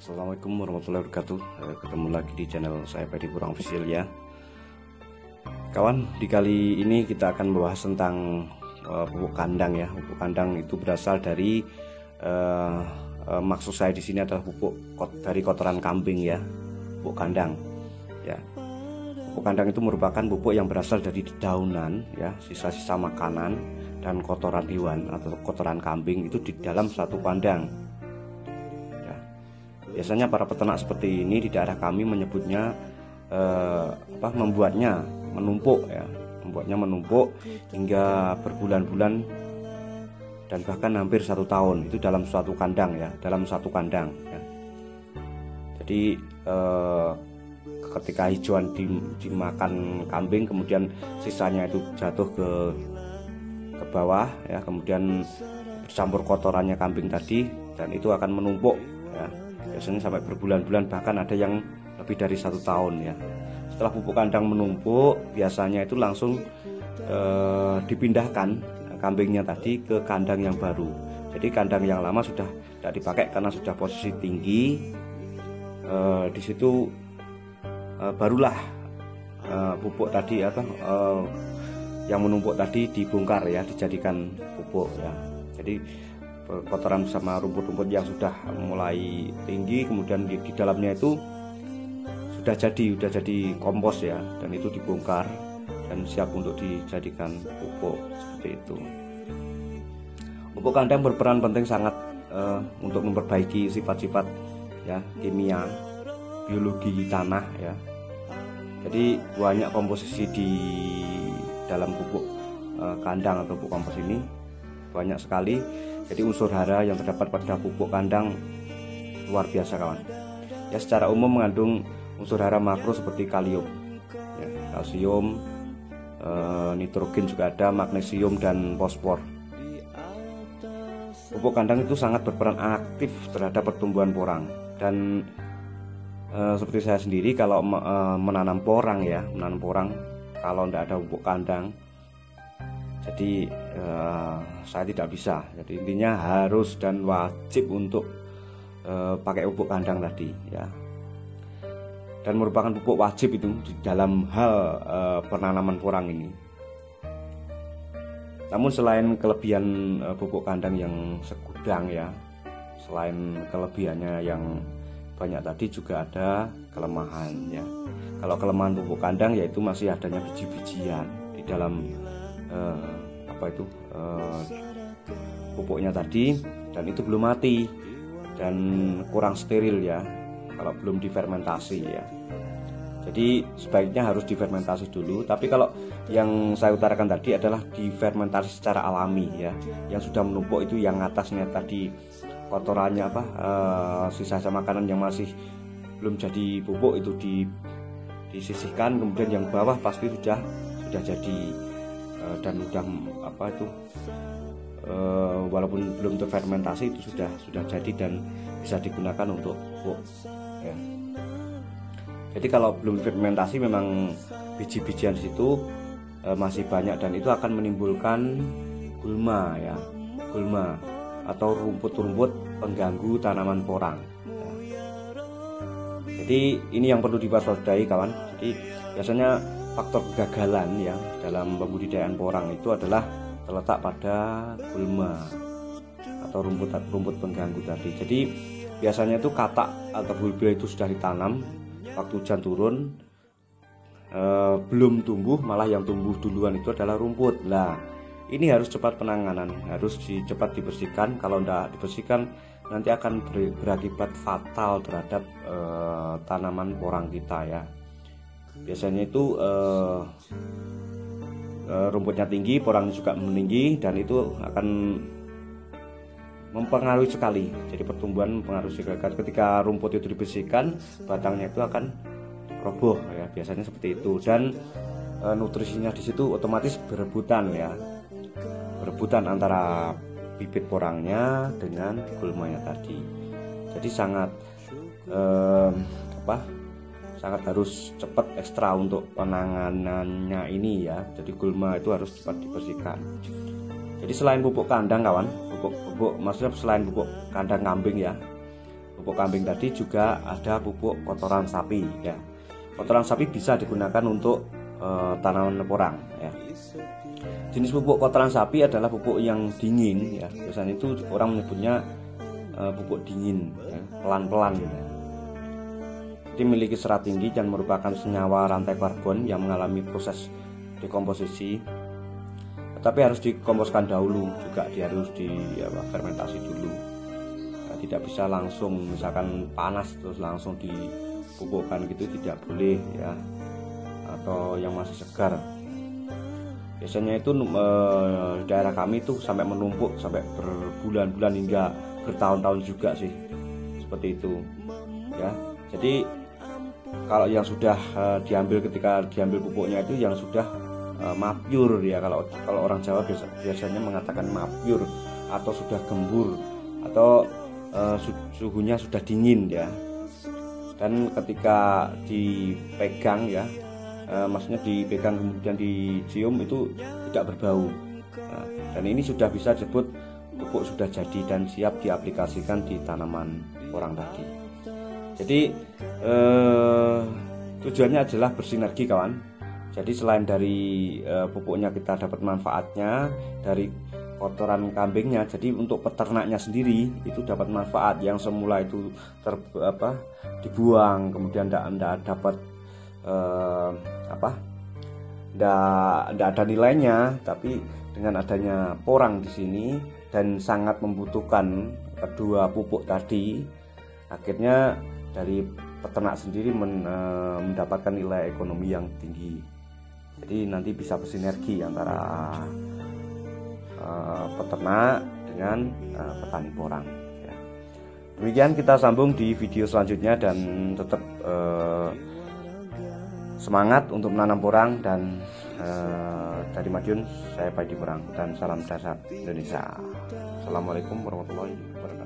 Assalamualaikum warahmatullahi wabarakatuh. Ketemu lagi di channel saya Pedi Purang Official ya. Kawan, di kali ini kita akan membahas tentang pupuk kandang ya. Pupuk kandang itu berasal dari maksud saya di sini adalah pupuk dari kotoran kambing ya. Pupuk kandang ya. Pupuk kandang itu merupakan pupuk yang berasal dari dedaunan ya, sisa-sisa makanan dan kotoran hewan atau kotoran kambing itu di dalam satu kandang. Biasanya para peternak seperti ini di daerah kami menyebutnya membuatnya menumpuk ya, membuatnya menumpuk hingga berbulan-bulan dan bahkan hampir 1 tahun itu dalam suatu kandang ya, dalam satu kandang ya. Jadi ketika hijauan dimakan kambing, kemudian sisanya itu jatuh ke bawah ya, kemudian bercampur kotorannya kambing tadi dan itu akan menumpuk ya. Biasanya sampai berbulan-bulan, bahkan ada yang lebih dari 1 tahun ya. Setelah pupuk kandang menumpuk, biasanya itu langsung dipindahkan kambingnya tadi ke kandang yang baru. Jadi kandang yang lama sudah tidak dipakai karena sudah posisi tinggi. Di situ barulah pupuk tadi yang menumpuk tadi dibongkar ya, dijadikan pupuk ya. Jadi kotoran bersama rumput-rumput yang sudah mulai tinggi, kemudian di dalamnya itu sudah jadi kompos ya, dan itu dibongkar dan siap untuk dijadikan pupuk seperti itu. Pupuk kandang berperan penting sangat untuk memperbaiki sifat-sifat ya, kimia biologi tanah ya. Jadi banyak komposisi di dalam pupuk kandang atau pupuk kompos ini banyak sekali. Jadi unsur hara yang terdapat pada pupuk kandang luar biasa kawan ya. Secara umum mengandung unsur hara makro seperti kalium ya, kalsium, nitrogen juga ada, magnesium dan fosfor. Pupuk kandang itu sangat berperan aktif terhadap pertumbuhan porang dan seperti saya sendiri kalau menanam porang ya, kalau tidak ada pupuk kandang, jadi saya tidak bisa. Jadi intinya harus dan wajib untuk pakai pupuk kandang tadi ya, dan merupakan pupuk wajib itu di dalam hal penanaman porang ini. Namun selain kelebihan pupuk kandang yang segudang ya, selain kelebihannya yang banyak tadi, juga ada kelemahan ya. Kalau kelemahan pupuk kandang yaitu masih adanya biji-bijian di dalam pupuknya tadi, dan itu belum mati dan kurang steril ya kalau belum difermentasi ya. Jadi sebaiknya harus difermentasi dulu. Tapi kalau yang saya utarakan tadi adalah difermentasi secara alami ya, yang sudah menumpuk itu, yang atasnya tadi kotorannya sisa-sisa makanan yang masih belum jadi pupuk itu disisihkan, kemudian yang bawah pasti sudah jadi dan udah walaupun belum terfermentasi itu sudah jadi dan bisa digunakan untuk pupuk ya. Jadi kalau belum fermentasi memang biji-bijian di situ masih banyak dan itu akan menimbulkan gulma ya, gulma atau rumput-rumput pengganggu tanaman porang ya. Jadi ini yang perlu diwaspadai kawan. Jadi biasanya faktor kegagalan ya dalam pembudidayaan porang itu adalah terletak pada gulma atau rumput pengganggu tadi. Jadi biasanya itu katak atau bulbul itu sudah ditanam, waktu hujan turun belum tumbuh, malah yang tumbuh duluan itu adalah rumput. Nah, ini harus cepat penanganan, harus cepat dibersihkan. Kalau tidak dibersihkan nanti akan berakibat fatal terhadap tanaman porang kita ya. Biasanya itu rumputnya tinggi, porangnya juga meninggi, dan itu akan mempengaruhi sekali. Jadi pertumbuhan mempengaruhi sekali. Ketika rumput itu dibersihkan, batangnya itu akan roboh ya, biasanya seperti itu. Dan nutrisinya di situ otomatis berebutan ya, berebutan antara bibit porangnya dengan gulmanya tadi. Jadi sangat sangat harus cepat ekstra untuk penanganannya ini ya. Jadi gulma itu harus cepat dibersihkan. Jadi selain pupuk kandang kawan, pupuk maksudnya selain pupuk kandang kambing ya, pupuk kambing tadi juga ada pupuk kotoran sapi ya. Kotoran sapi bisa digunakan untuk tanaman porang ya. Jenis pupuk kotoran sapi adalah pupuk yang dingin ya. Biasanya itu orang menyebutnya pupuk dingin ya, pelan-pelan ya. Jadi memiliki serat tinggi dan merupakan senyawa rantai karbon yang mengalami proses dekomposisi. Tapi harus dikomposkan dahulu juga, dia harus fermentasi dulu. Nah, tidak bisa langsung misalkan panas terus langsung dipupukkan gitu, tidak boleh ya. Atau yang masih segar. Biasanya itu di daerah kami itu sampai menumpuk sampai berbulan-bulan hingga bertahun-tahun juga sih, seperti itu ya. Jadi kalau yang sudah diambil, ketika diambil pupuknya itu yang sudah mapyur ya, kalau orang Jawa biasanya mengatakan mapyur, atau sudah gembur, atau suhunya sudah dingin ya. Dan ketika dipegang ya, maksudnya dipegang kemudian dicium itu tidak berbau. Nah, dan ini sudah bisa disebut pupuk sudah jadi dan siap diaplikasikan di tanaman porang tadi. Jadi tujuannya adalah bersinergi kawan. Jadi selain dari pupuknya kita dapat manfaatnya dari kotoran kambingnya, jadi untuk peternaknya sendiri itu dapat manfaat. Yang semula itu dibuang, kemudian tidak dapat tidak ada nilainya, tapi dengan adanya porang di sini dan sangat membutuhkan kedua pupuk tadi, akhirnya dari peternak sendiri mendapatkan nilai ekonomi yang tinggi. Jadi nanti bisa bersinergi antara peternak dengan petani porang ya. Demikian, kita sambung di video selanjutnya dan tetap semangat untuk menanam porang. Dan dari Madiun, saya Pak Di Porang, dan salam dasar Indonesia. Assalamualaikum warahmatullahi wabarakatuh.